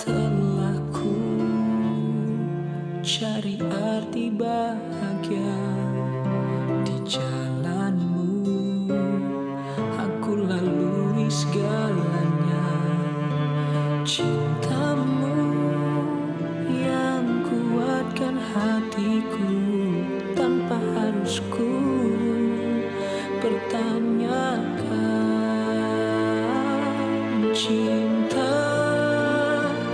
Telah ku cari arti bahagia di jalanmu, aku lalui segalanya. Cintamu yang kuatkan hatiku tanpa harus ku pertanyakan. Cinta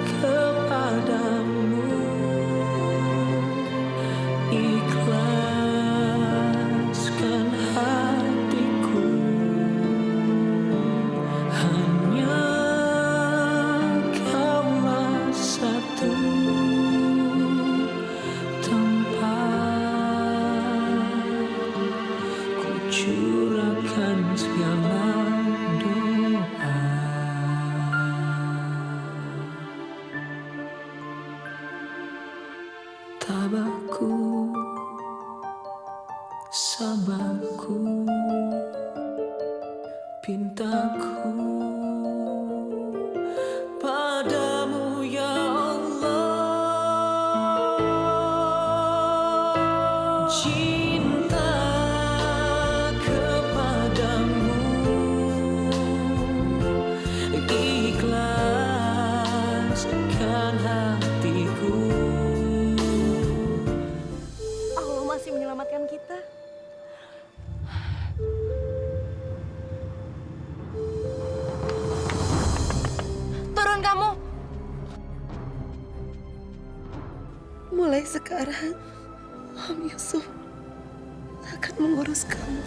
kepadamu, ikhlaskan hatiku, hanya kaulah satu tempat ku curahkan segala doa. Tabahku, sabarku, pintaku padamu ya Allah. Cinta kepadamu, ikhlaskan hatiku. Allah masih menyelamatkan kita. Turun kamu. Mulai sekarang, Om Yusuf akan mengurus kamu.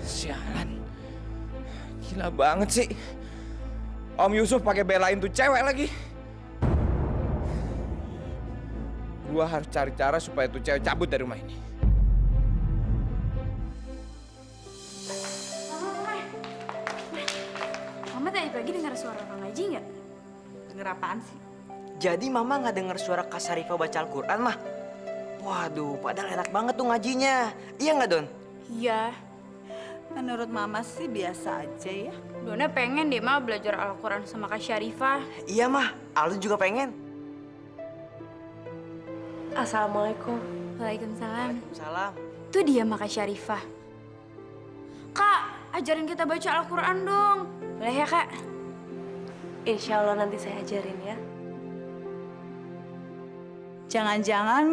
Sialan. Gila banget sih. Om Yusuf pakai belain tuh cewek lagi. Gua harus cari cara supaya tuh cewek cabut dari rumah ini. Mama tadi pagi dengar suara orang ngaji nggak? Denger apaan sih? Jadi mama nggak denger suara Kak Sarifah baca Al-Quran mah? Waduh, padahal enak banget tuh ngajinya. Iya nggak Don? Iya. Menurut mama sih biasa aja ya. Dona pengen deh Ma belajar Al-Quran sama Kak Syarifah. Iya mah, Aldo juga pengen. Assalamualaikum. Waalaikumsalam. Salam. Itu dia Ma Kak Syarifah. Kak, ajarin kita baca Al-Quran dong. Boleh ya Kak? Insya Allah nanti saya ajarin ya. Jangan-jangan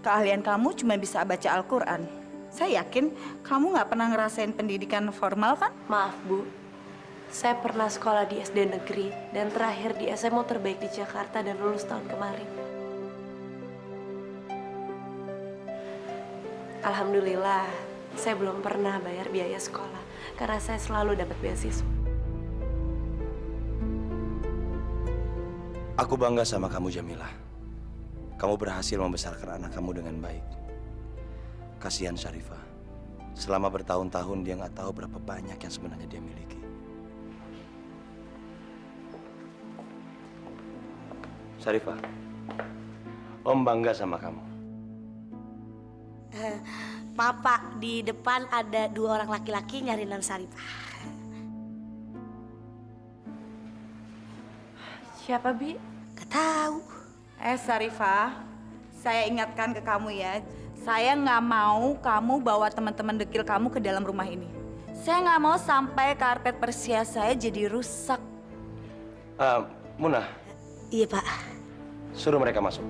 keahlian kamu cuma bisa baca Al-Quran. Saya yakin kamu nggak pernah ngerasain pendidikan formal kan? Maaf Bu, saya pernah sekolah di SD negeri dan terakhir di SMA terbaik di Jakarta dan lulus tahun kemarin. Alhamdulillah, saya belum pernah bayar biaya sekolah karena saya selalu dapat beasiswa. Aku bangga sama kamu, Jamilah. Kamu berhasil membesarkan anak kamu dengan baik. Kasihan Syarifah. Selama bertahun-tahun dia nggak tahu berapa banyak yang sebenarnya dia miliki. Syarifah, Om bangga sama kamu. Maaf Pak, di depan ada 2 orang laki-laki nyari Non Sarifah. Siapa, Bi? Gak tahu. Sarifah, saya ingatkan ke kamu ya. Saya nggak mau kamu bawa teman-teman dekil kamu ke dalam rumah ini. Saya nggak mau sampai karpet persia saya jadi rusak. Munah, Iya Pak. suruh mereka masuk.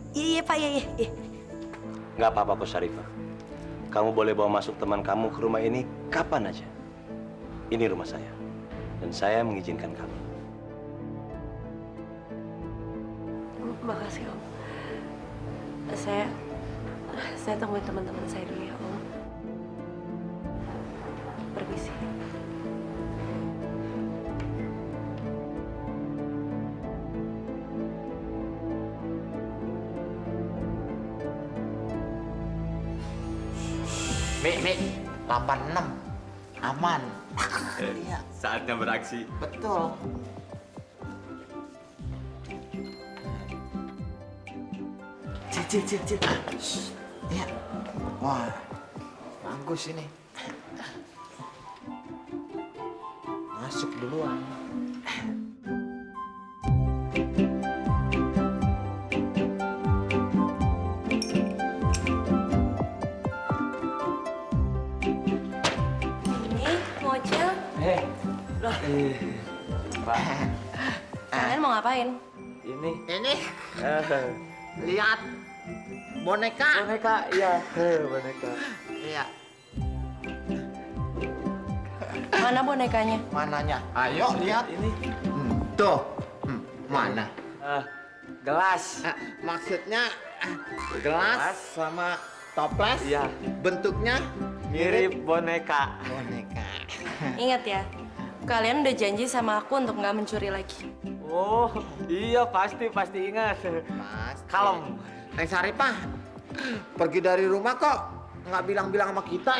Iya Pak, iya. Nggak apa-apa kok Syarifah. Kamu boleh bawa masuk teman kamu ke rumah ini kapan aja. Ini rumah saya. Dan saya mengizinkan kamu. Makasih Om. Saya temuin teman-teman saya dulu ya Om. Permisi. Mi, 86. aman. Iya, Saatnya beraksi. betul. Cil. Iya. Wah, bagus ini. Masuk duluan. Ini Mocil. Loh, kalian mau ngapain? Ini lihat boneka. Boneka, iya. Boneka. Iya. Mana bonekanya? Mananya? Ayo lihat ini. Tuh. Mana? Gelas. Maksudnya gelas sama toples. Iya. Bentuknya Mirip boneka. boneka. Ingat ya, kalian udah janji sama aku untuk nggak mencuri lagi. Oh, iya pasti ingat. Mas, Kalem. Neng Saripah, pergi dari rumah kok nggak bilang-bilang sama kita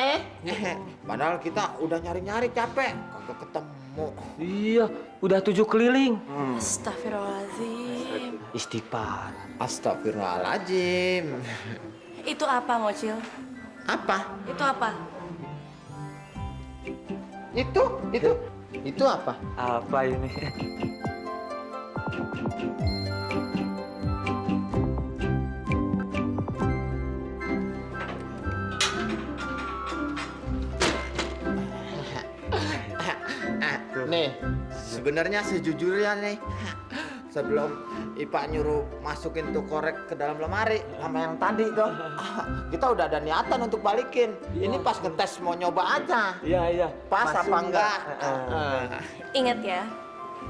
Padahal kita udah nyari-nyari capek, kagak ketemu. Iya, udah 7 keliling. Astagfirullahaladzim. Istighfar. Astagfirullahaladzim. Itu apa, Mocil? Apa? Itu apa? Itu apa? Apa ini? Nih, sebenarnya sejujurnya nih, sebelum Ipa nyuruh masukin tuh korek ke dalam lemari sama yang tadi tuh, kita udah ada niatan untuk balikin. Ini pas ngetes mau nyoba aja. Iya. Pas Masuk apa enggak? Ingat ya,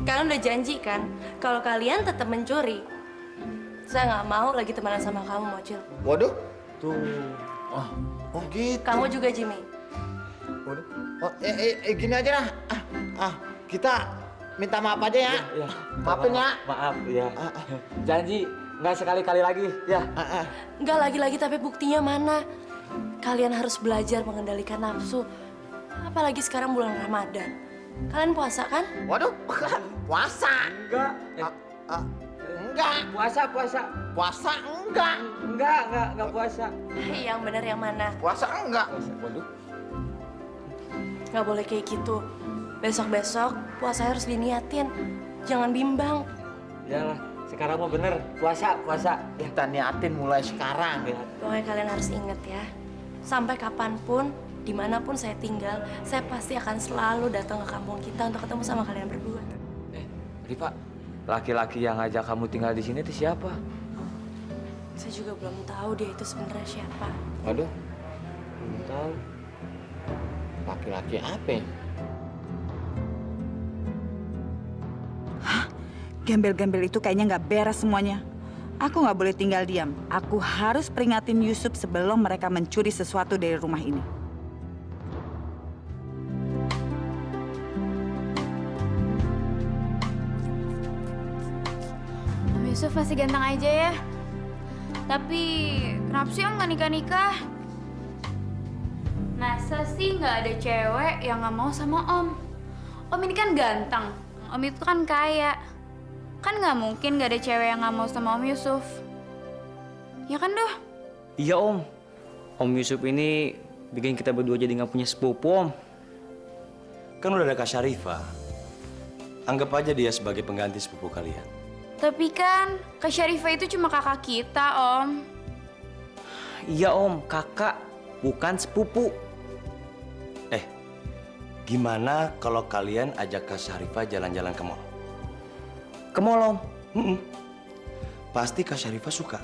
kalian udah janji kan, kalau kalian tetap mencuri, saya nggak mau lagi temenan sama kamu, Mocil. Waduh. Tuh. Oh gitu. Kamu juga, Jimmy. Waduh. Oh, gini aja lah. Kita minta maaf aja ya. Iya. Maafin ya. Maaf, ya. Janji nggak sekali-kali lagi, ya. Nggak lagi-lagi, tapi buktinya mana? Kalian harus belajar mengendalikan nafsu. Apalagi sekarang bulan Ramadan. Kalian puasa kan? Waduh, puasa. Enggak. Enggak. Puasa. Puasa enggak. Enggak puasa. Yang benar yang mana? Puasa enggak. Waduh. Nggak boleh kayak gitu. Besok-besok puasa harus diniatin. Jangan bimbang. Iyalah, sekarang mah bener. Puasa. Kita niatin mulai sekarang. Pokoknya kalian harus ingat ya. Sampai kapanpun, dimanapun saya tinggal, saya pasti akan selalu datang ke kampung kita untuk ketemu sama kalian berdua. Rifa, laki-laki yang ngajak kamu tinggal di sini itu siapa? Saya juga belum tahu dia itu sebenarnya siapa. Waduh, Belum tahu. laki-laki apa ya? Gembel-gembel itu kayaknya nggak beres semuanya. Aku nggak boleh tinggal diam. Aku harus peringatin Yusuf sebelum mereka mencuri sesuatu dari rumah ini. Om Yusuf masih ganteng aja ya. Tapi kenapa sih Om nggak nikah-nikah? Masa sih nggak ada cewek yang nggak mau sama Om? Om ini kan ganteng. Om itu kan kaya. Kan nggak mungkin nggak ada cewek yang nggak mau sama Om Yusuf. Ya kan, Doh? Iya, Om. Om Yusuf ini bikin kita berdua jadi nggak punya sepupu, Om. Kan udah ada Kak Syarifah. Anggap aja dia sebagai pengganti sepupu kalian. Tapi kan Kak Syarifah itu cuma kakak kita, Om. Iya, Om. Kakak, bukan sepupu. Gimana kalau kalian ajak Kak Syarifah jalan-jalan ke mall? Ke mall, Om. Pasti Kak Syarifah suka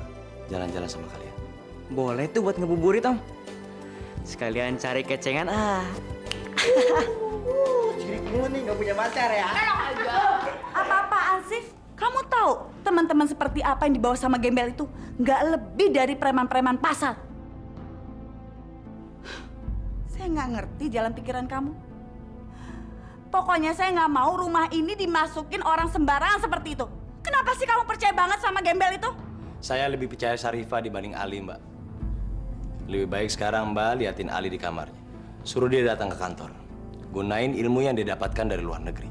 jalan-jalan sama kalian. Boleh tuh buat ngebuburit, Om. Sekalian cari kecengan, Cirikmu nih nggak punya pacar ya? Apa-apaan sih? Kamu tahu teman-teman seperti apa yang dibawa sama gembel itu nggak lebih dari preman-preman pasar. Saya nggak ngerti jalan pikiran kamu. Pokoknya saya nggak mau rumah ini dimasukin orang sembarangan seperti itu. Kenapa sih kamu percaya banget sama gembel itu? Saya lebih percaya Syarifah dibanding Ali, Mbak. Lebih baik sekarang Mbak liatin Ali di kamarnya. Suruh dia datang ke kantor. Gunain ilmu yang didapatkan dari luar negeri.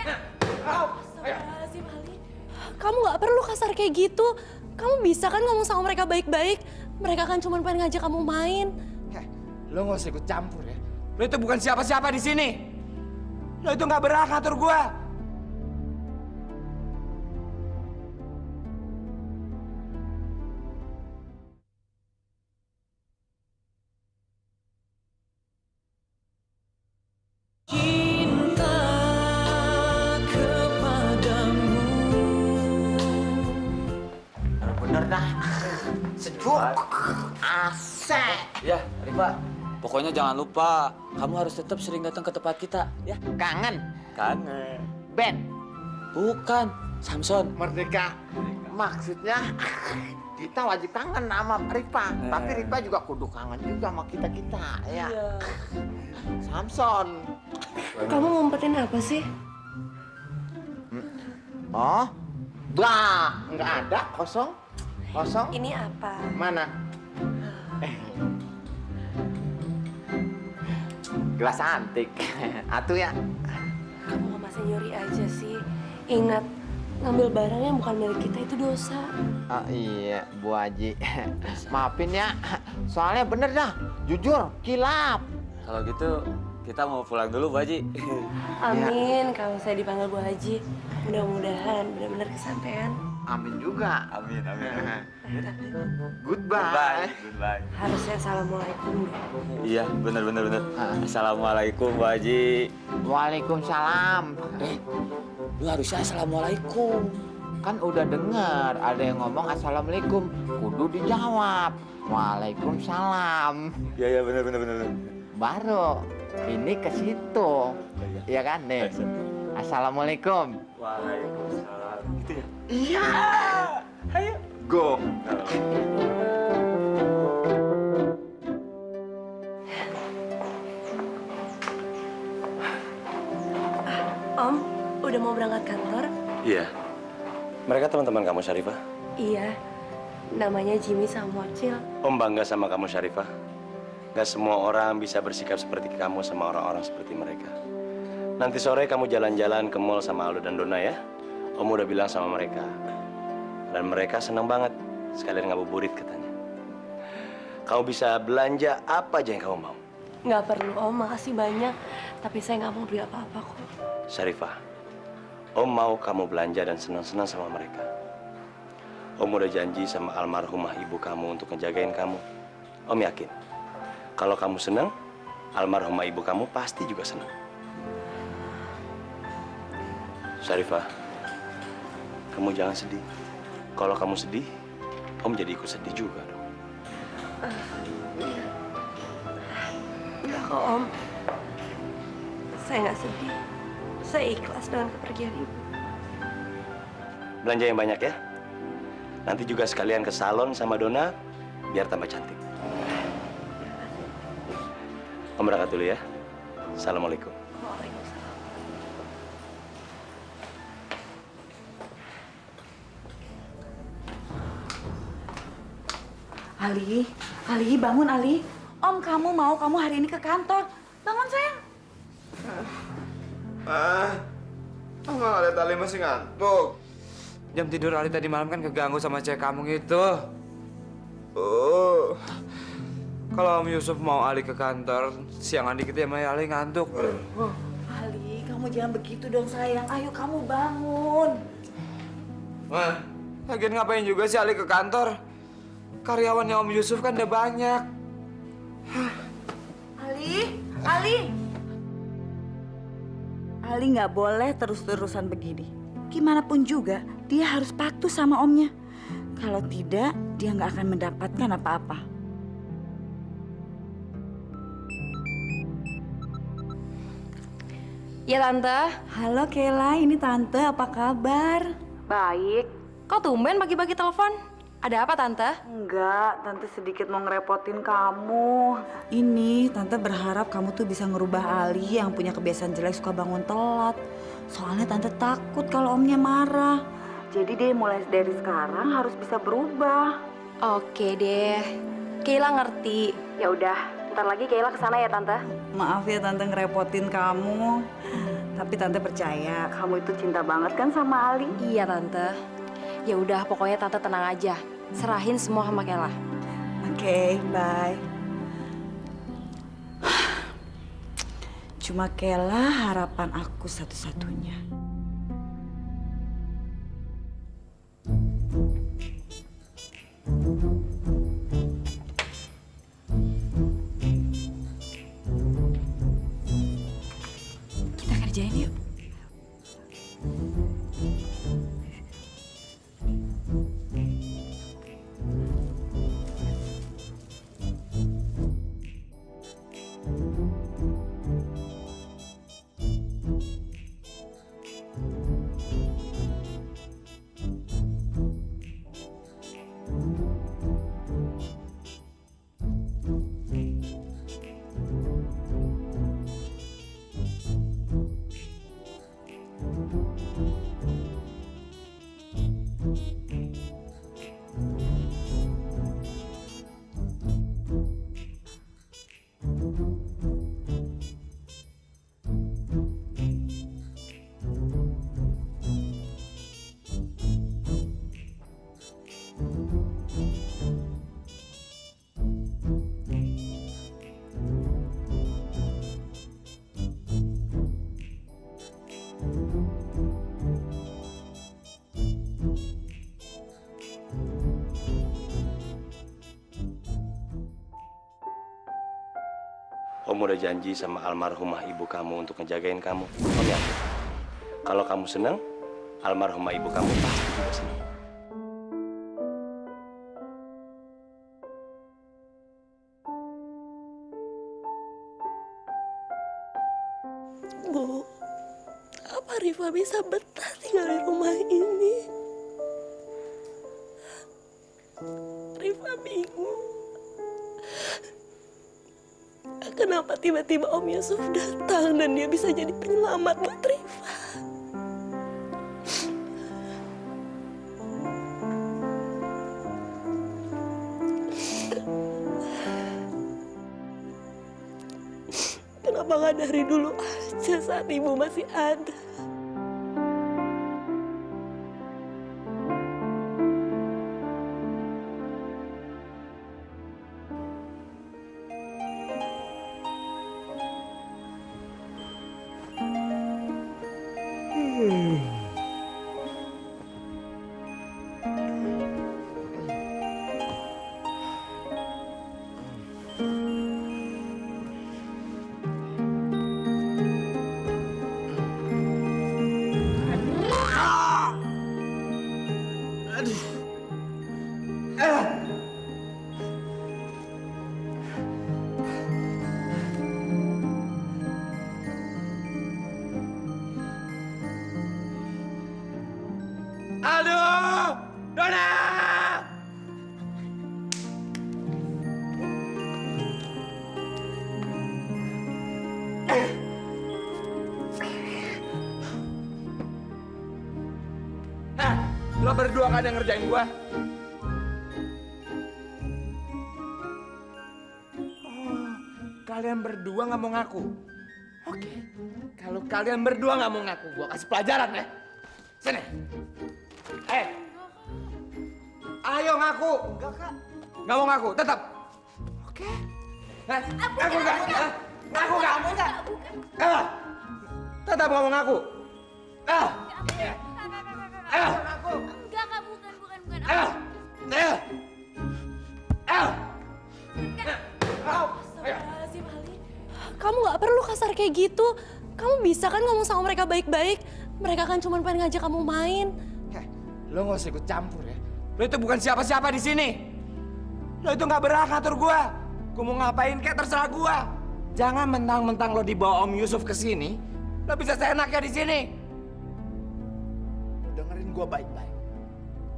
Astagfirullahaladzim, Ali. Kamu nggak perlu kasar kayak gitu. Kamu bisa kan ngomong sama mereka baik-baik. Mereka kan cuma pengen ngajak kamu main. Lo nggak usah ikut campur ya. Lo itu bukan siapa-siapa di sini. Lo itu nggak berhak ngatur gua. Cinta kepadamu. Bener dah. Sejuk. Asik. Ya, Rifa. Pokoknya jangan lupa, kamu harus tetap sering datang ke tempat kita, ya. Kangen. Kangen. Ben. Bukan, Samson. Merdeka. Maksudnya kita wajib kangen sama Rifa. Tapi Rifa juga kudu kangen juga sama kita-kita, ya. Samson. Kamu ngumpetin apa sih? Oh? Bah, nggak ada, kosong. Kosong. Ini apa? Mana? Gelas antik. Atuh ya. Kamu sama senyori aja sih. Ingat, ngambil barang yang bukan milik kita itu dosa. Oh iya, Bu Haji. Maafin ya. Soalnya bener dah, jujur, kilap. Kalau gitu, kita mau pulang dulu, Bu Haji. Amin, kalau saya dipanggil Bu Haji. Mudah-mudahan benar-benar kesampaian. Amin juga. Amin, amin. Goodbye. Goodbye. Harusnya assalamualaikum dong. Iya, bener. Assalamualaikum, Bu Haji. Waalaikumsalam. Lu harusnya assalamualaikum. Kan udah dengar ada yang ngomong assalamualaikum, kudu dijawab waalaikumsalam. Iya, bener. Baru ini ke situ. Iya kan nih. Assalamualaikum. Waalaikumsalam. Gitu ya? Iya. Ayo. Go. Om, udah mau berangkat kantor? Iya. Mereka teman-teman kamu, Syarifah. Iya, namanya Jimmy sama Mocil. Om bangga sama kamu, Syarifah. Gak semua orang bisa bersikap seperti kamu sama orang-orang seperti mereka. Nanti sore kamu jalan-jalan ke mall sama Aldo dan Dona ya. Om udah bilang sama mereka. Dan mereka senang banget. Sekalian ngabuburit katanya. Kamu bisa belanja apa aja yang kamu mau. Nggak perlu, Om. Makasih banyak. Tapi saya nggak mau beli apa-apa kok. Syarifah, Om mau kamu belanja dan senang-senang sama mereka. Om udah janji sama almarhumah ibu kamu untuk ngejagain kamu. Om yakin, kalau kamu senang, almarhumah ibu kamu pasti juga senang. Syarifah, kamu jangan sedih. Kalau kamu sedih, Om jadi ikut sedih juga dong. Enggak kok, Om. Saya nggak sedih. Saya ikhlas dengan kepergian Ibu. Belanja yang banyak ya. Nanti juga sekalian ke salon sama Dona, biar tambah cantik. Om berangkat dulu ya. Assalamualaikum. Waalaikumsalam. Ali, bangun Ali. Om kamu mau kamu hari ini ke kantor. Bangun sayang. Enggak, lihat Ali masih ngantuk. Jam tidur Ali tadi malam kan keganggu sama cewek kamu gitu. Kalau Om Yusuf mau Ali ke kantor, siangan dikit ya sama Ali ngantuk. Ali, kamu jangan begitu dong sayang. Ayo kamu bangun. Wah, lagian ngapain juga sih Ali ke kantor? Karyawannya Om Yusuf kan udah banyak. Ali nggak boleh terus-terusan begini. Gimana pun juga, dia harus patuh sama omnya. Kalau tidak, dia nggak akan mendapatkan apa-apa. Ya, Tante. Halo Kela, ini Tante, apa kabar? Baik. Kok tumben pagi-pagi telepon? Ada apa, Tante? Enggak, Tante sedikit mau ngerepotin kamu. Ini, Tante berharap kamu tuh bisa ngerubah Ali yang punya kebiasaan jelek suka bangun telat. Soalnya Tante takut kalau omnya marah. Jadi dia mulai dari sekarang harus bisa berubah. Oke deh, Kayla ngerti. Ya udah, ntar lagi Kayla kesana ya Tante. Maaf ya Tante ngerepotin kamu. Tapi Tante percaya kamu itu cinta banget kan sama Ali? Iya Tante. Ya udah, pokoknya Tante tenang aja. Serahin semua sama Kayla. Oke, bye. Cuma Kayla harapan aku satu-satunya. Kita kerjain yuk. Om udah janji sama almarhumah ibu kamu untuk ngejagain kamu. Om yakin. Kalau kamu senang, almarhumah ibu kamu pasti juga senang. Bu, apa Rifa bisa betah tinggal di rumah ini? Rifa bingung. Kenapa tiba-tiba Om Yusuf datang dan dia bisa jadi penyelamat buat Rifa? Kenapa nggak dari dulu aja saat ibu masih ada? Aduh, Dona! Lo berdua kan yang ngerjain gua? Oh, kalian berdua nggak mau ngaku? Oke, kalau kalian berdua nggak mau ngaku, gua kasih pelajaran ya. Sini. Ayo ngaku. Enggak, Kak. Nggak mau ngaku, tetap. Oke. Ngaku nggak? Ngaku nggak? Tetap nggak mau ngaku. Enggak, Kak, bukan. Astagfirullahaladzim, Ali. Kamu nggak perlu kasar kayak gitu. Kamu bisa kan ngomong sama mereka baik-baik. Mereka kan cuma pengen ngajak kamu main. Lo nggak usah ikut campur ya. Lo itu bukan siapa-siapa di sini. Lo itu nggak berhak ngatur gua. Gua mau ngapain kayak terserah gua. Jangan mentang-mentang lo dibawa Om Yusuf ke sini, lo bisa seenaknya di sini. Lo dengerin gua baik-baik.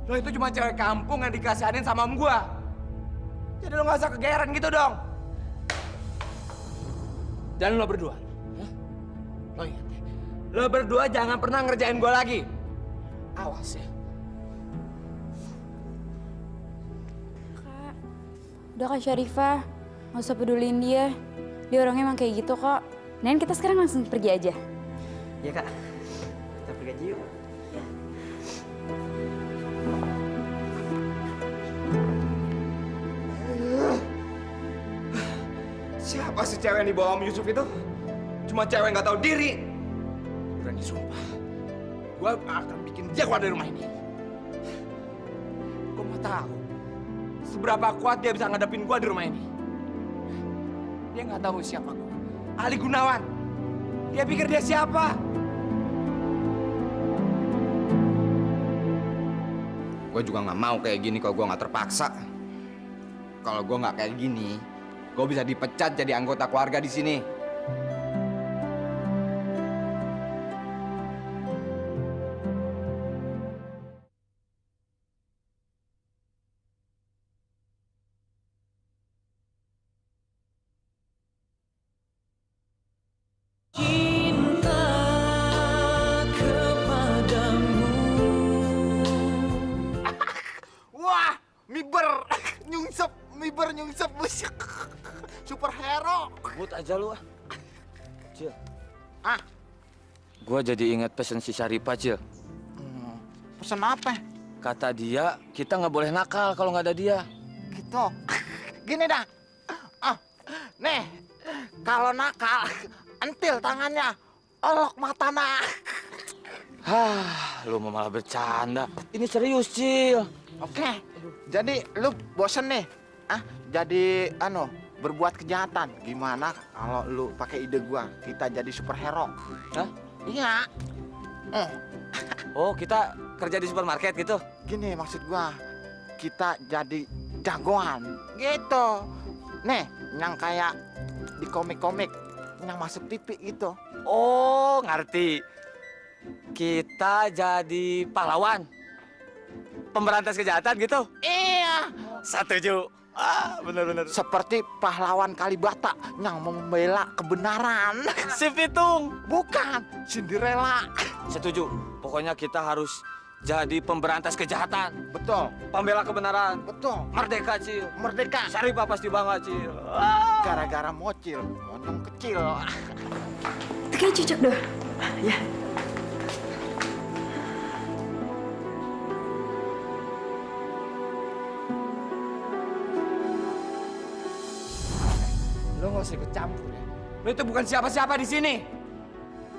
Lo itu cuma cewek kampung yang dikasihanin sama om gua. Jadi lo nggak usah kegeeran gitu dong. Dan lo berdua, ya? Lo ingat ya? Lo berdua jangan pernah ngerjain gua lagi. Awas ya. Udah Kak Syarifah, nggak usah peduliin dia. Dia orangnya emang kayak gitu kok. Dan kita sekarang langsung pergi aja. Ya kak, kita pergi aja yuk. Siapa sih cewek yang dibawa Om Yusuf itu? Cuma cewek yang nggak tahu diri. Berani sumpah. Gue akan bikin dia keluar dari rumah ini. Gue mau tahu seberapa kuat dia bisa ngadepin gue di rumah ini. Dia nggak tahu siapa gue. Ali Gunawan. Dia pikir dia siapa? Gue juga nggak mau kayak gini kalau gue nggak terpaksa. Kalau gue nggak kayak gini, gue bisa dipecat jadi anggota keluarga di sini. cinta kepadamu. Wah, miber, nyungsep, musik. Superhero. Sebut aja lu ah. Cil. Ah, Gue jadi ingat pesan si Syarifah, Cil. pesen apa? Kata dia, kita nggak boleh nakal kalau nggak ada dia. Gitu. Gini dah. Nih, kalau nakal, entil tangannya, olok matana. Hah, lu mau malah bercanda. Ini serius, Cil. Oke, jadi lu bosen nih? Jadi berbuat kejahatan. Gimana kalau lu pakai ide gua, kita jadi superhero? Hah? Iya. Oh, kita kerja di supermarket gitu? Gini maksud gua, kita jadi jagoan gitu. Nih, yang kayak di komik-komik, yang masuk TV gitu. Oh, ngerti. Kita jadi pahlawan. Pemberantas kejahatan gitu? Iya. Setuju. Bener-bener. Seperti pahlawan Kalibata yang membela kebenaran. Si Pitung. Bukan, Cinderella. Setuju. Pokoknya kita harus jadi pemberantas kejahatan. Betul. Pembela kebenaran. Betul. Merdeka, Cil. Merdeka. Syarifah pasti bangga, Cil. Gara-gara mocil, monyong kecil. Itu kayak cocok deh. Ya. Lo nggak usah ikut campur ya. Lo itu bukan siapa-siapa di sini.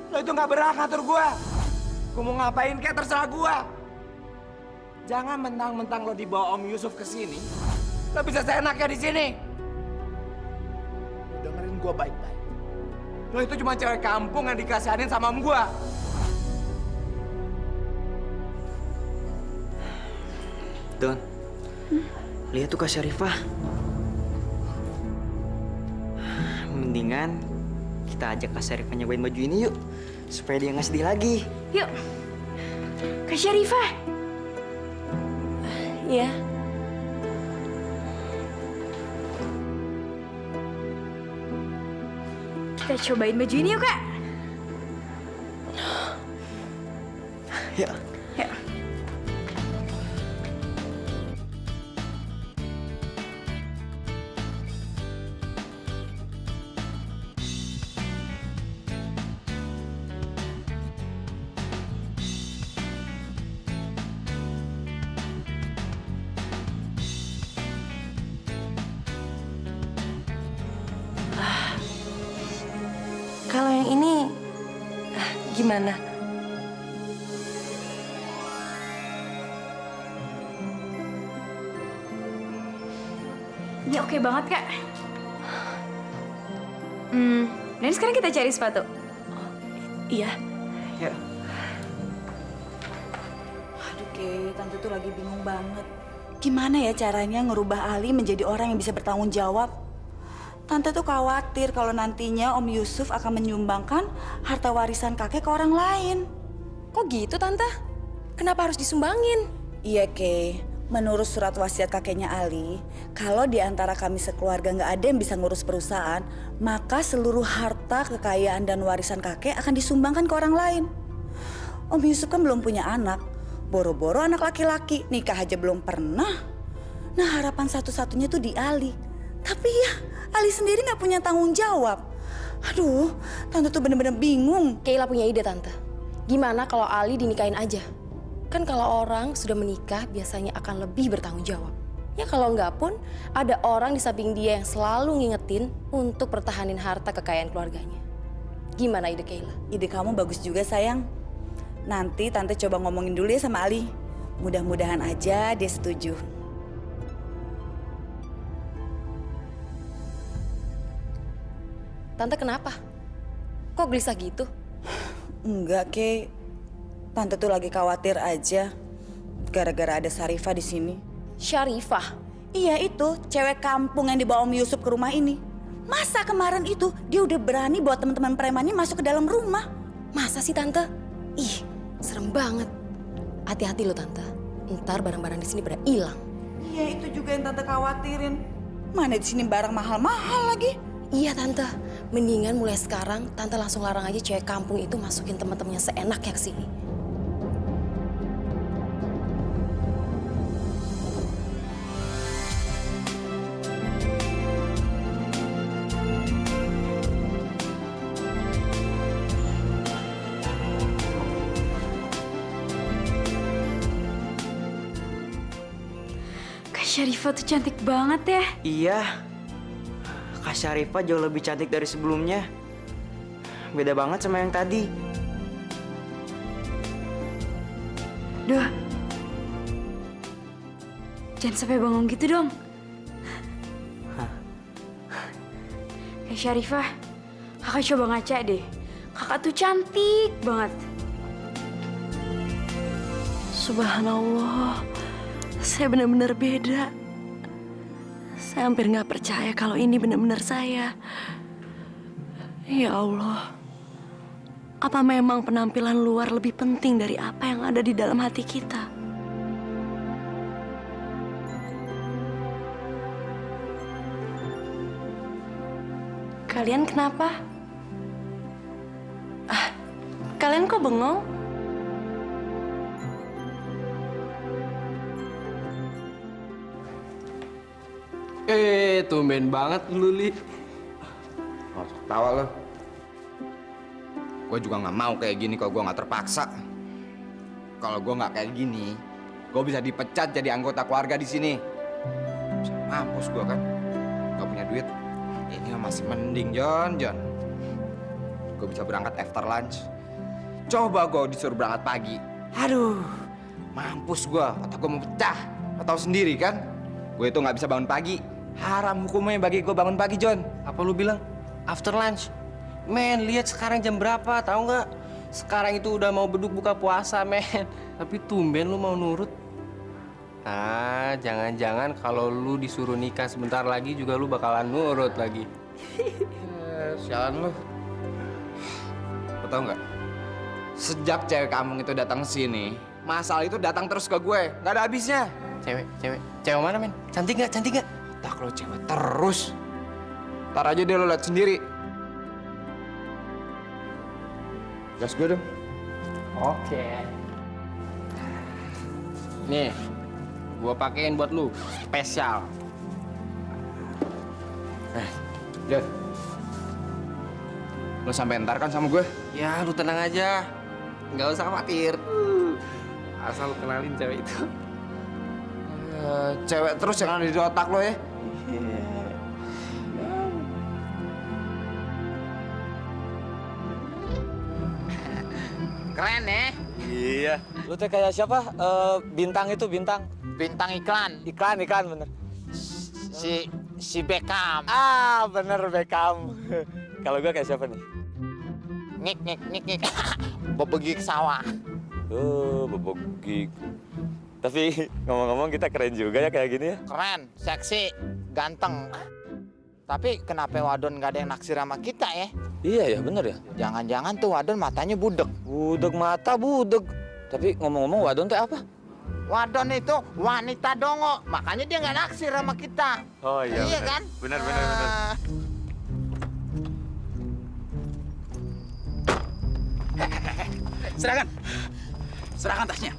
Lo itu nggak berhak ngatur gua. Gua mau ngapain kayak terserah gua. Jangan mentang-mentang lo dibawa Om Yusuf ke sini, lo bisa seenaknya di sini. Lo dengerin gua baik-baik. Lo itu cuma cewek kampung yang dikasihanin sama om gua. Don, lihat tuh Kak Syarifah. Mendingan kita ajak Kak Syarifah nyobain baju ini yuk, supaya dia nggak sedih lagi. Yuk. Kak Syarifah. Iya. Kita cobain baju ini yuk, Kak. Ya. Yuk. Kalau yang ini, gimana? Ini oke banget, Kak. Dan sekarang kita cari sepatu. Iya. Ya. Aduh, Tante tuh lagi bingung banget. Gimana ya caranya ngerubah Ali menjadi orang yang bisa bertanggung jawab? Tante tuh khawatir kalau nantinya Om Yusuf akan menyumbangkan harta warisan kakek ke orang lain. Kok gitu, Tante? Kenapa harus disumbangin? Iya, Kay. Menurut surat wasiat kakeknya Ali, kalau di antara kami sekeluarga nggak ada yang bisa ngurus perusahaan, maka seluruh harta, kekayaan, dan warisan kakek akan disumbangkan ke orang lain. Om Yusuf kan belum punya anak. Boro-boro anak laki-laki, nikah aja belum pernah. Nah harapan satu-satunya tuh di Ali. Tapi ya Ali sendiri nggak punya tanggung jawab. Aduh, Tante tuh bener-bener bingung. Kayla punya ide, Tante. Gimana kalau Ali dinikahin aja? Kan kalau orang sudah menikah biasanya akan lebih bertanggung jawab. Ya kalau enggak pun ada orang di samping dia yang selalu ngingetin untuk pertahanin harta kekayaan keluarganya. Gimana ide Kayla? Ide kamu bagus juga sayang. Nanti Tante coba ngomongin dulu ya sama Ali. Mudah-mudahan aja dia setuju. Tante kenapa? Kok gelisah gitu? Enggak, Kay. Tante tuh lagi khawatir aja. Gara-gara ada Sarifah di sini. Syarifah? Iya itu, cewek kampung yang dibawa Om Yusuf ke rumah ini. Masa kemarin itu dia udah berani bawa teman-teman premannya masuk ke dalam rumah? Masa sih Tante? Ih, serem banget. Hati-hati loh Tante. Ntar barang-barang di sini pada hilang. Iya itu juga yang Tante khawatirin. Mana di sini barang mahal-mahal lagi? Iya Tante, mendingan mulai sekarang Tante langsung larang aja cewek kampung itu masukin teman-temannya seenaknya ke sini. Kak Syarifah tuh cantik banget ya. Iya. Kak Syarifah jauh lebih cantik dari sebelumnya. Beda banget sama yang tadi. Duh. Jangan sampai bengong gitu dong. Kak Syarifah, kakak coba ngaca deh. Kakak tuh cantik banget. Subhanallah, saya benar-benar beda. Saya hampir nggak percaya kalau ini benar-benar saya. Ya Allah, apa memang penampilan luar lebih penting dari apa yang ada di dalam hati kita? Kalian kenapa? Kalian kok bengong? Tumben banget lu, Li. Tawa lo. Gue juga nggak mau kayak gini kalau gue nggak terpaksa. Kalau gue nggak kayak gini, gue bisa dipecat jadi anggota keluarga di sini. Mampus gue kan, nggak punya duit. Ini masih mending, John. Gue bisa berangkat after lunch. Coba gue disuruh berangkat pagi. Aduh, mampus gue. Otak gue mau pecah. Lo tau sendiri kan, gue itu nggak bisa bangun pagi. Haram hukumnya bagi gue bangun pagi, John. Apa lu bilang? After lunch? Men, lihat sekarang jam berapa, tahu nggak? Sekarang itu udah mau beduk buka puasa, men. Tapi tumben lu mau nurut. Ah, jangan-jangan kalau lu disuruh nikah sebentar lagi juga lu bakalan nurut lagi. Sialan lu. Lo tau nggak? Sejak cewek kampung itu datang ke sini, masalah itu datang terus ke gue. Nggak ada habisnya. Cewek mana, men? Cantik nggak? Tak lo cewek terus. Ntar aja deh lo liat sendiri. Gas gue dong. Oke. Nih, gua pakein buat lu, spesial. John. Lo sampai ntar kan sama gue? Ya, lu tenang aja. Nggak usah khawatir. Asal lu kenalin cewek itu. Cewek terus yang ada di otak lo ya? Keren ya? Iya. Lu teh kayak siapa? Bintang itu, bintang. Bintang iklan. Iklan bener. Si Beckham. Ah, bener Beckham. Kalau gua kayak siapa nih? Nik. Bebegik sawah. Bebogik. Tapi ngomong-ngomong kita keren juga ya kayak gini ya. Keren, seksi, ganteng. Tapi kenapa Wadon nggak ada yang naksir sama kita ya? Iya ya, bener ya. Jangan-jangan tuh Wadon matanya budek. Budek mata, budek. Tapi ngomong-ngomong Wadon teh apa? Wadon itu wanita dongo, makanya dia nggak naksir sama kita. Oh iya, Iya bener. kan? Bener. Serahkan tasnya.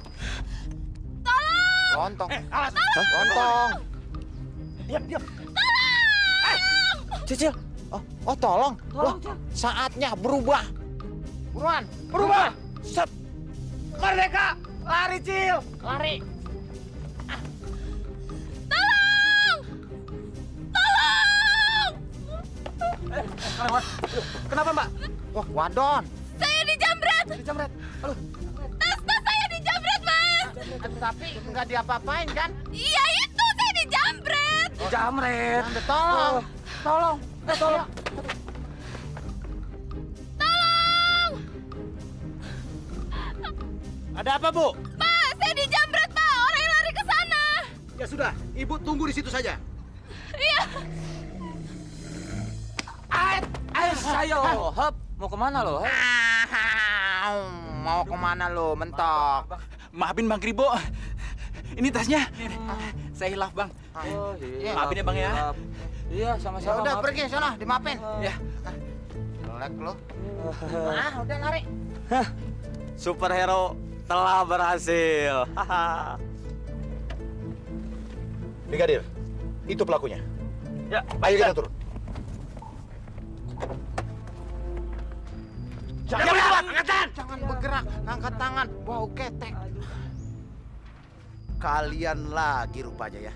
Lontong. Lontong. Diam. Cicil. Oh, tolong. Loh, saatnya berubah. Buruan. Berubah. Set. Merdeka. Lari, Cil. Lari. Kenapa, Mbak? Wah, wadon. Saya dijamret. Dijamret. Aduh. Tas saya dijamret, Mas. Tapi nggak diapa-apain kan? Iya itu, saya dijamret. Jamret. Tolong. Tolong. Tolong. Ada apa, Bu? Pak, saya dijamret, Pak. Orang yang lari ke sana. Ya sudah, Ibu tunggu di situ saja. Iya. Ayo, hop. Mau kemana lo? Mau kemana lo, mentok? Maafin Bang Kribo. Ini tasnya. Saya hilaf, Bang. Maafin ya, Bang ya. Iya, Ya sama-sama. udah maaf. pergi sana, dimaafin. Ya. Jelek lo. Udah lari. Superhero telah berhasil. Brigadir, itu pelakunya. Ya, Ayo kita turun. Jangan bergerak, angkat tangan. Bau ketek. Kalian lagi rupanya ya.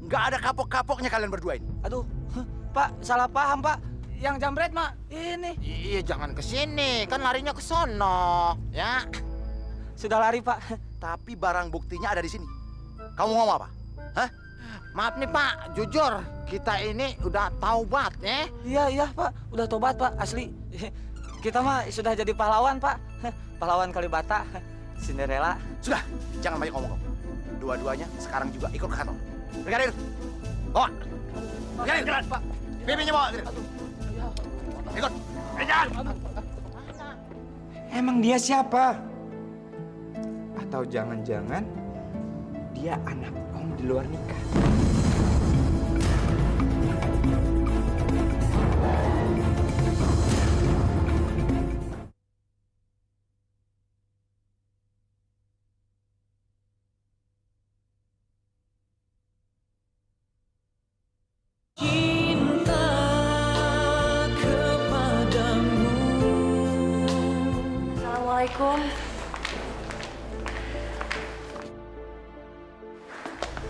Nggak ada kapok-kapoknya kalian berdua ini. Aduh, Pak, salah paham, Pak. Yang jamret mah ini. Iya, jangan ke sini. Kan larinya ke sono. Ya. Sudah lari, Pak. Tapi barang buktinya ada di sini. Kamu ngomong apa? Hah? Maaf nih, Pak. Jujur, kita ini udah taubat, ya. Iya, Pak. Udah tobat, Pak. Asli. Kita mah sudah jadi pahlawan, Pak. Pahlawan Kalibata. Cinderella. Sudah, jangan banyak ngomong. Dua-duanya sekarang juga ikut ke kantor. Brigadir, bawa. Brigadir, Pak. Bibinya bawa. Ikut. Jangan. Emang dia siapa? Atau jangan-jangan dia anak Om di luar nikah? Cinta kepadamu. Assalamualaikum.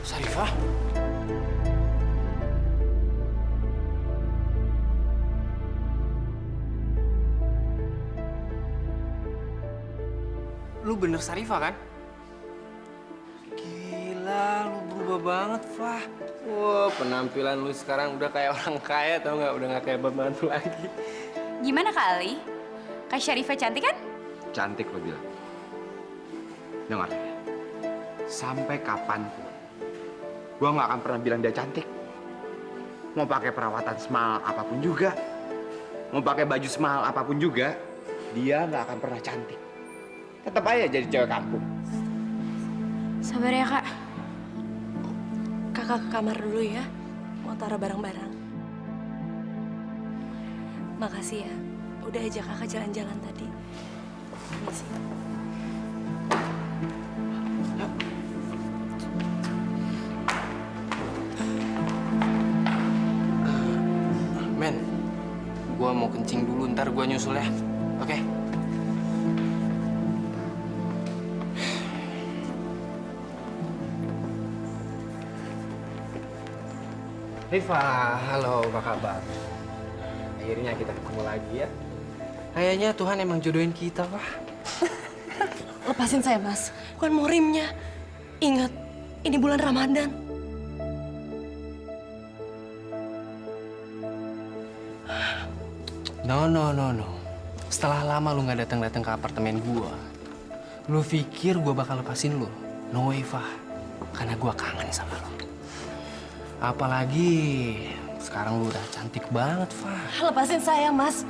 Sarifah? Lu bener Sarifah kan? Gila, lu berubah banget, Fah. Wah, penampilan lu sekarang udah kayak orang kaya, tau nggak? Udah nggak kayak pembantu lagi. Gimana kali? Kak Syarifah cantik kan? Cantik lo bilang. Dengar, sampai kapanpun gua nggak akan pernah bilang dia cantik. Mau pakai perawatan semahal apapun juga, mau pakai baju semahal apapun juga, dia nggak akan pernah cantik. Tetap aja jadi cewek kampung. Sabar ya, Kak. Kakak ke kamar dulu ya. Mau taruh barang-barang. Makasih ya. Udah ajak kakak jalan-jalan tadi. Permisi. Men, gua mau kencing dulu, ntar gua nyusul ya. Oke? Rifa, halo, apa kabar? Akhirnya kita ketemu lagi ya. Kayaknya Tuhan emang jodohin kita, Pak. Lepasin saya, Mas. Bukan murimnya. Ingat, ini bulan Ramadan. No. Setelah lama lu nggak datang ke apartemen gua, lu pikir gua bakal lepasin lu? No way, Fah. Karena gua kangen sama lu. Apalagi sekarang lu udah cantik banget, Fah. Lepasin saya, Mas.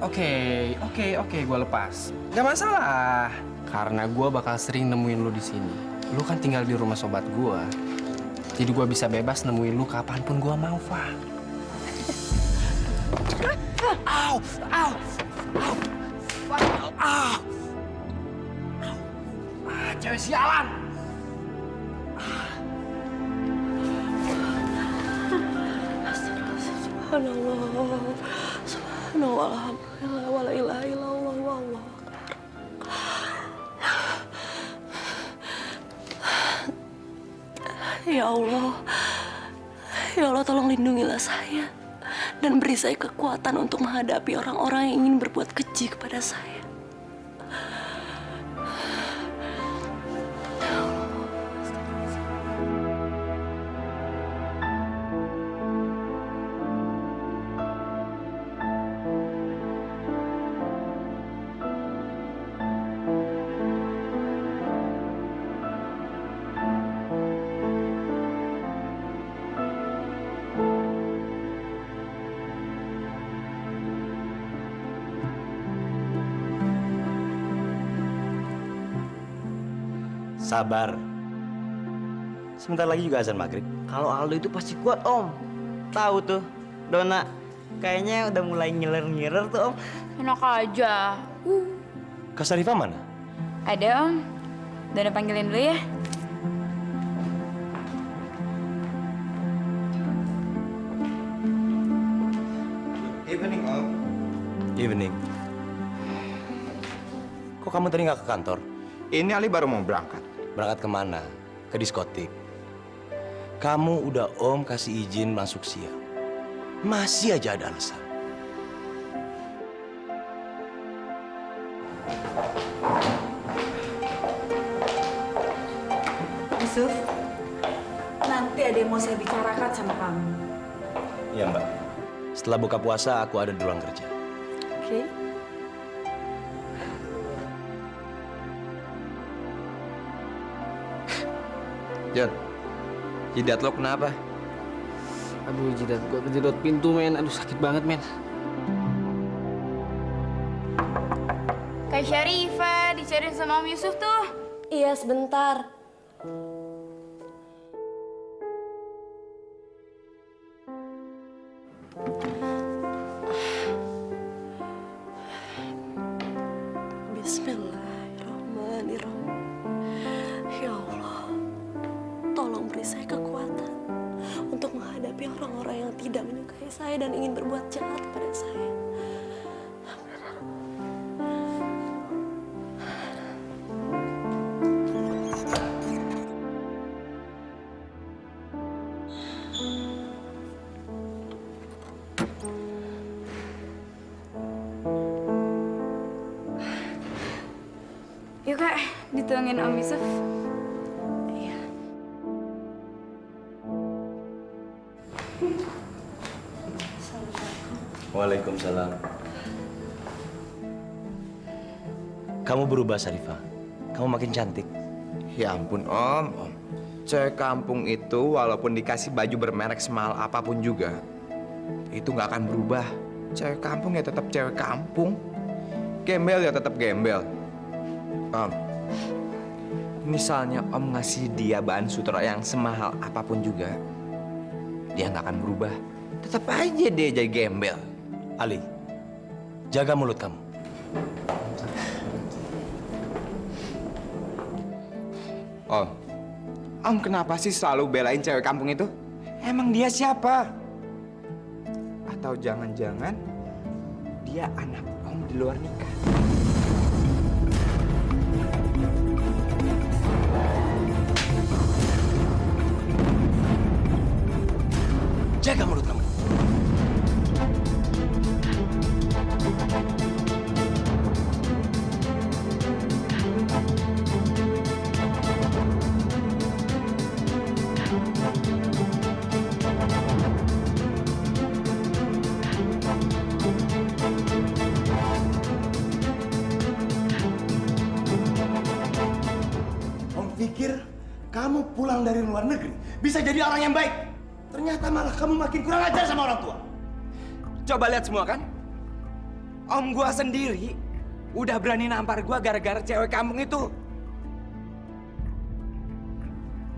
Oke, gua lepas. Gak masalah. Karena gua bakal sering nemuin lu di sini. Lu kan tinggal di rumah sobat gua. Jadi gua bisa bebas nemuin lu kapanpun gua mau, Fah. Au! Cewek sialan! Subhanallah. Subhanallah. Alhamdulillah. Wa la ilaha illallah. Wallahu akbar. Ya Allah. Ya Allah, tolong lindungilah saya. Dan beri saya kekuatan untuk menghadapi orang-orang yang ingin berbuat keji kepada saya. Sabar. Sebentar lagi juga azan maghrib. Kalau Aldo itu pasti kuat, Om. Tahu tuh, Dona. Kayaknya udah mulai ngiler-ngiler tuh, Om. Enak aja. Kak Sarifah mana? Ada, Om. Dona panggilin dulu ya. Evening, Om. Evening. Kok kamu tadi nggak ke kantor? Ini Ali baru mau berangkat. Berangkat kemana? Ke diskotik. Kamu udah Om kasih izin masuk siang. Masih aja ada alasan. Yusuf, nanti ada yang mau saya bicarakan sama kamu. Iya, Mbak. Setelah buka puasa, aku ada di ruang kerja. Oke? Jon, jidat lo kenapa? Aduh, jidat gua kejedot pintu, men. Aduh, sakit banget, men. Kak Syarifah dicariin sama Om Yusuf tuh. Iya, sebentar. Bismillahirrahmanirrahim. Ya Allah, tolong beri saya kekuatan untuk menghadapi orang-orang yang tidak menyukai saya dan ingin berbuat jahat kepada saya. Yuk Kak, dituangin Om Yusuf. Iya. Waalaikumsalam. Kamu berubah, Sarifah. Kamu makin cantik. Ya ampun, Om. Cewek kampung itu walaupun dikasih baju bermerek semahal apapun juga, itu nggak akan berubah. Cewek kampung ya tetap cewek kampung. Gembel ya tetap gembel. Om, misalnya Om ngasih dia bahan sutra yang semahal apapun juga, dia nggak akan berubah. Tetap aja dia jadi gembel. Ali, jaga mulut kamu. Om kenapa sih selalu belain cewek kampung itu? Emang dia siapa? Atau jangan-jangan dia anak Om di luar nikah? Jaga mulut kamu. Om pikir kamu pulang dari luar negeri bisa jadi orang yang baik. Ternyata malah kamu makin kurang ajar sama orang tua. Coba lihat semua kan? Om gua sendiri udah berani nampar gua gara-gara cewek kampung itu.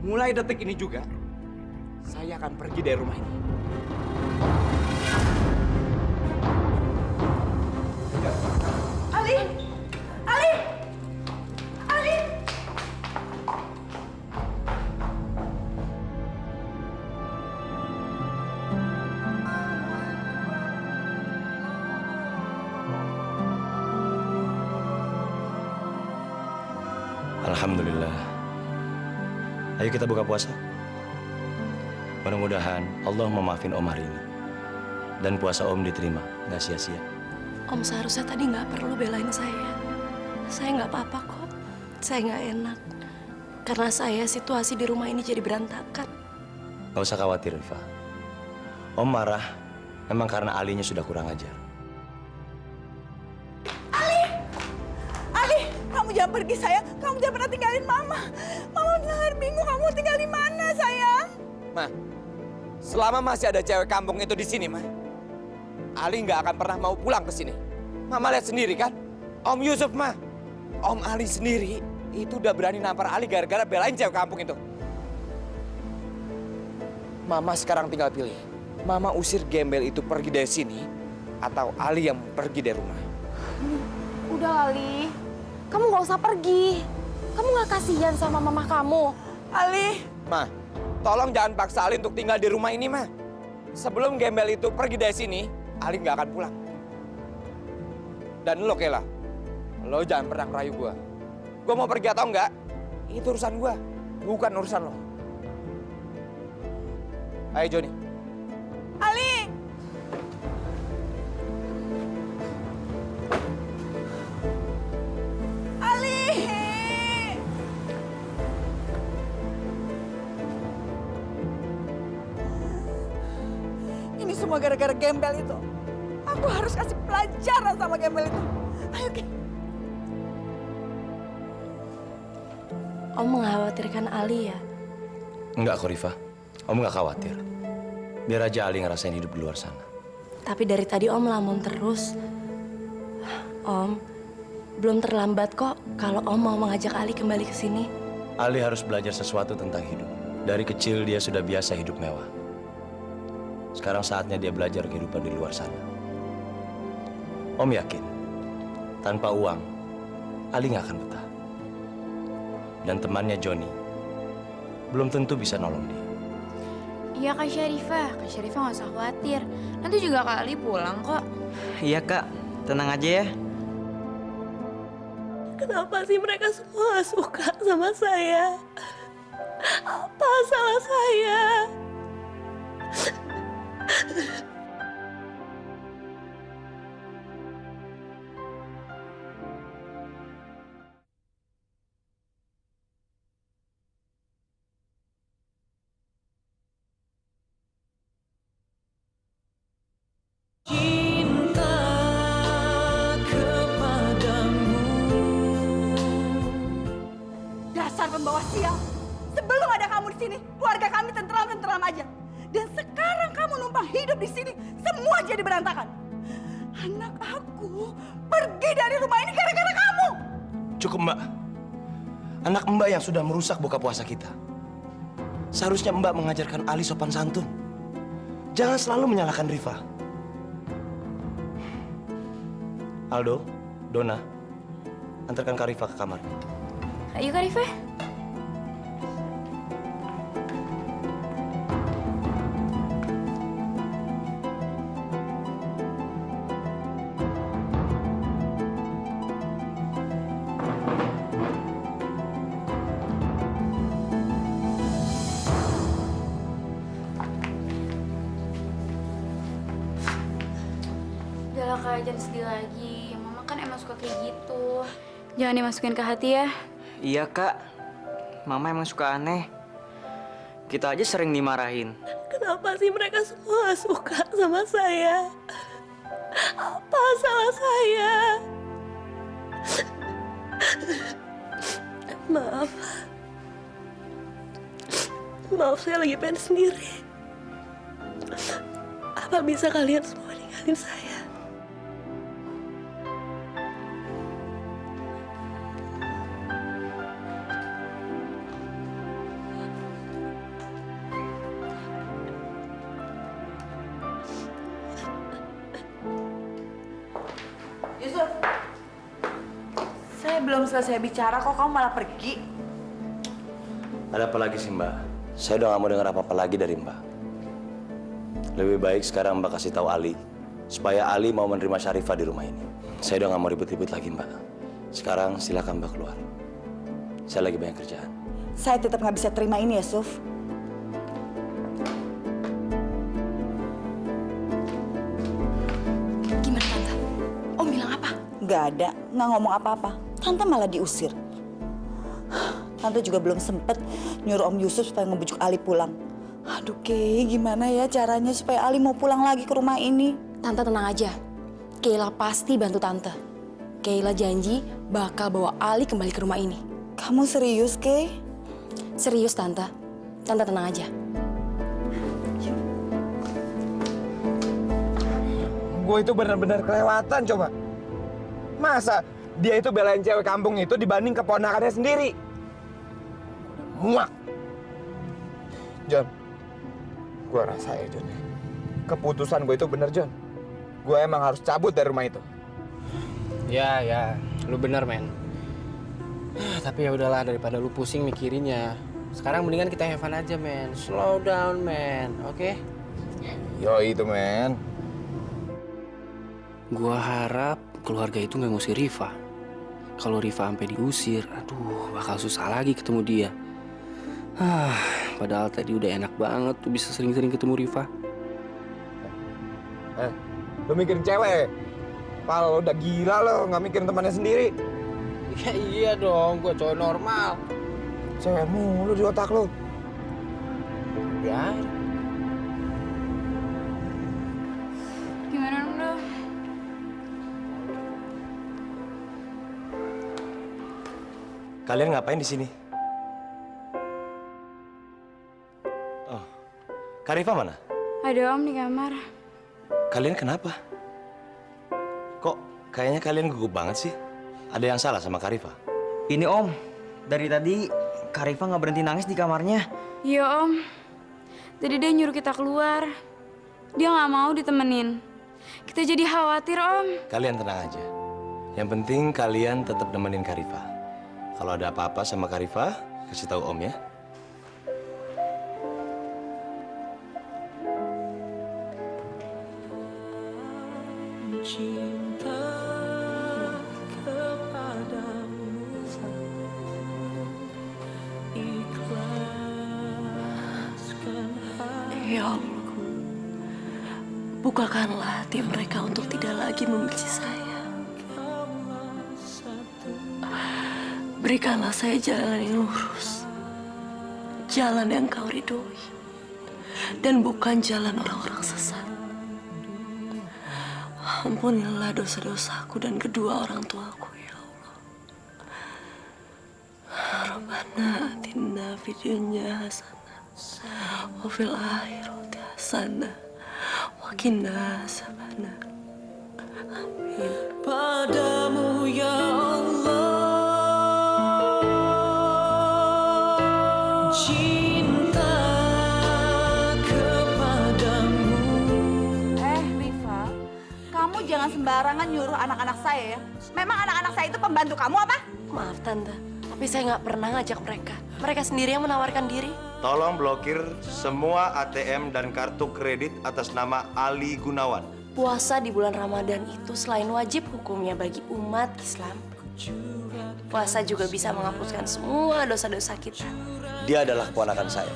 Mulai detik ini juga, saya akan pergi dari rumah ini. Ali! Ali! Ali! Alhamdulillah. Ayo kita buka puasa. Mudah-mudahan Allah memaafin Om hari ini. Dan puasa Om diterima, nggak sia-sia. Om seharusnya tadi nggak perlu belain saya. Saya nggak apa-apa kok. Saya nggak enak. Karena saya situasi di rumah ini jadi berantakan. Gak usah khawatir, Rifa. Om marah memang karena Alinya sudah kurang ajar. Ali, kamu jangan pergi sayang. Kamu jangan pernah tinggalin Mama. Mama benar bingung kamu tinggal di mana sayang. Ma, selama masih ada cewek kampung itu di sini, Ma, Ali nggak akan pernah mau pulang ke sini. Mama lihat sendiri kan, Om Yusuf, Ma, Om Ali sendiri itu udah berani nampar Ali gara-gara belain cewek kampung itu. Mama sekarang tinggal pilih, Mama usir gembel itu pergi dari sini, atau Ali yang pergi dari rumah. Udah Ali, kamu nggak usah pergi. Kamu nggak kasihan sama mama kamu. Ali. Ma, tolong jangan paksa Ali untuk tinggal di rumah ini, Ma. Sebelum gembel itu pergi dari sini, Ali nggak akan pulang. Dan lo, Kela, lo jangan pernah ngerayu gue. Gue mau pergi atau enggak, itu urusan gue, bukan urusan lo. Ayo, Joni. Ali. Ali. Ini semua gara-gara gembel itu. Aku harus kasih pelajaran sama gembel itu. Ayo, Ki. Om mengkhawatirkan Ali ya? Enggak kok, Rifa. Om nggak khawatir. Biar aja Ali ngerasain hidup di luar sana. Tapi dari tadi Om lamun terus. Om, belum terlambat kok kalau Om mau mengajak Ali kembali ke sini. Ali harus belajar sesuatu tentang hidup. Dari kecil dia sudah biasa hidup mewah. Sekarang saatnya dia belajar kehidupan di luar sana. Om yakin, tanpa uang, Ali nggak akan betah. Dan temannya Joni belum tentu bisa nolong dia. Iya Kak Syarifah nggak usah khawatir. Nanti juga Kak Ali pulang kok. Iya Kak, tenang aja ya. Kenapa sih mereka semua suka sama saya? Apa salah saya? Cinta kepadamu. Dasar pembawa sial. Sebelum ada kamu di sini, keluarga kami tentram-tentram aja. Dan sekarang kamu numpang hidup di sini, semua jadi berantakan. Anak aku pergi dari rumah ini gara-gara kamu. Cukup, Mbak. Anak Mbak yang sudah merusak buka puasa kita. Seharusnya Mbak mengajarkan Ali sopan santun. Jangan selalu menyalahkan Rifa. Aldo, Dona, antarkan Kak Rifa ke kamar. Ayo Kak Rifah. Udahlah Kak, jangan sedih lagi. Mama kan emang suka kayak gitu. Jangan dimasukin ke hati ya. Iya Kak, Mama emang suka aneh. Kita aja sering dimarahin. Kenapa sih mereka semua suka sama saya? Apa salah saya? Maaf. Maaf, saya lagi pengen sendiri. Apa bisa kalian semua ninggalin saya? Yusuf, saya belum selesai bicara kok kamu malah pergi. Ada apa lagi sih, Mbak? Saya udah gak mau dengar apa-apa lagi dari Mbak. Lebih baik sekarang Mbak kasih tahu Ali, supaya Ali mau menerima Syarifah di rumah ini. Saya udah gak mau ribut-ribut lagi, Mbak. Sekarang silakan Mbak keluar. Saya lagi banyak kerjaan. Saya tetap nggak bisa terima ini ya, Suf. Gimana Tante? Om bilang apa? Nggak ada, nggak ngomong apa-apa. Tante malah diusir. Tante juga belum sempet nyuruh Om Yusuf supaya ngebujuk Ali pulang. Aduh, Kay, gimana ya caranya supaya Ali mau pulang lagi ke rumah ini? Tante tenang aja. Kayla pasti bantu Tante. Kayla janji bakal bawa Ali kembali ke rumah ini. Kamu serius, Kay? Serius, Tante. Tante tenang aja. Gue itu benar-benar kelewatan coba. Masa dia itu belain cewek kampung itu dibanding keponakannya sendiri? Muak. John, gue rasa ya John, keputusan gue itu bener John. Gue emang harus cabut dari rumah itu. Ya, lu bener men. Tapi ya udahlah, daripada lu pusing mikirinnya. Sekarang mendingan kita have fun aja men. Slow down men, oke? Yo itu men. Gua harap keluarga itu nggak ngusir Rifa. Kalau Rifa sampai diusir, aduh bakal susah lagi ketemu dia. Padahal tadi udah enak banget tuh bisa sering-sering ketemu Rifa. Lu mikirin cewek? Pal, udah gila lo, nggak mikirin temannya sendiri. Ya iya dong, gua cowok normal. Cewek mulu di otak lo. Ya. Gimana dong? Kalian ngapain di sini? Oh, Kak Rifa mana? Ada Om di kamar. Kalian kenapa? Kok kayaknya kalian gugup banget sih? Ada yang salah sama Kak Rifa? Ini Om, dari tadi Kak Rifa nggak berhenti nangis di kamarnya. Iya Om. Tadi dia nyuruh kita keluar. Dia nggak mau ditemenin. Kita jadi khawatir Om. Kalian tenang aja. Yang penting kalian tetap nemenin Kak Rifa. Kalau ada apa-apa sama Kak Rifa, kasih tahu Om ya. Cinta kepadamu, ikhlaskan Ya Allah, bukakanlah hati mereka untuk tidak lagi membenci saya. Berikanlah saya jalan yang lurus, jalan yang Kau ridhoi, dan bukan jalan orang-orang sesat. Ampunilah dosa-dosaku dan kedua orang tuaku, ya Allah. Rabbana atina fid dunya hasanah wa fil akhirati hasanah wa qina adzabannar. Amin. padamu ya Allah. Cinta kepadamu. Rifa, kamu jangan sembarangan nyuruh anak-anak saya ya. Memang anak-anak saya itu pembantu kamu apa? Maaf Tante, tapi saya nggak pernah ngajak mereka. Mereka sendiri yang menawarkan diri. Tolong blokir semua ATM dan kartu kredit atas nama Ali Gunawan. Puasa di bulan Ramadan itu selain wajib hukumnya bagi umat Islam, puasa juga bisa menghapuskan semua dosa-dosa kita. Dia adalah keponakan saya.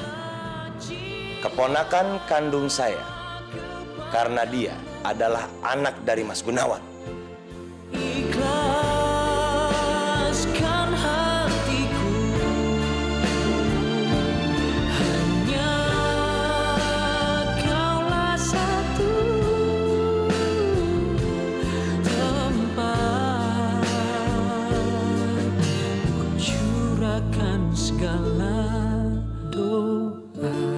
Keponakan kandung saya. Karena dia adalah anak dari Mas Gunawan. Ikhlaskan hatiku, hanya Kaulah satu tempat ku curahkan segala doa.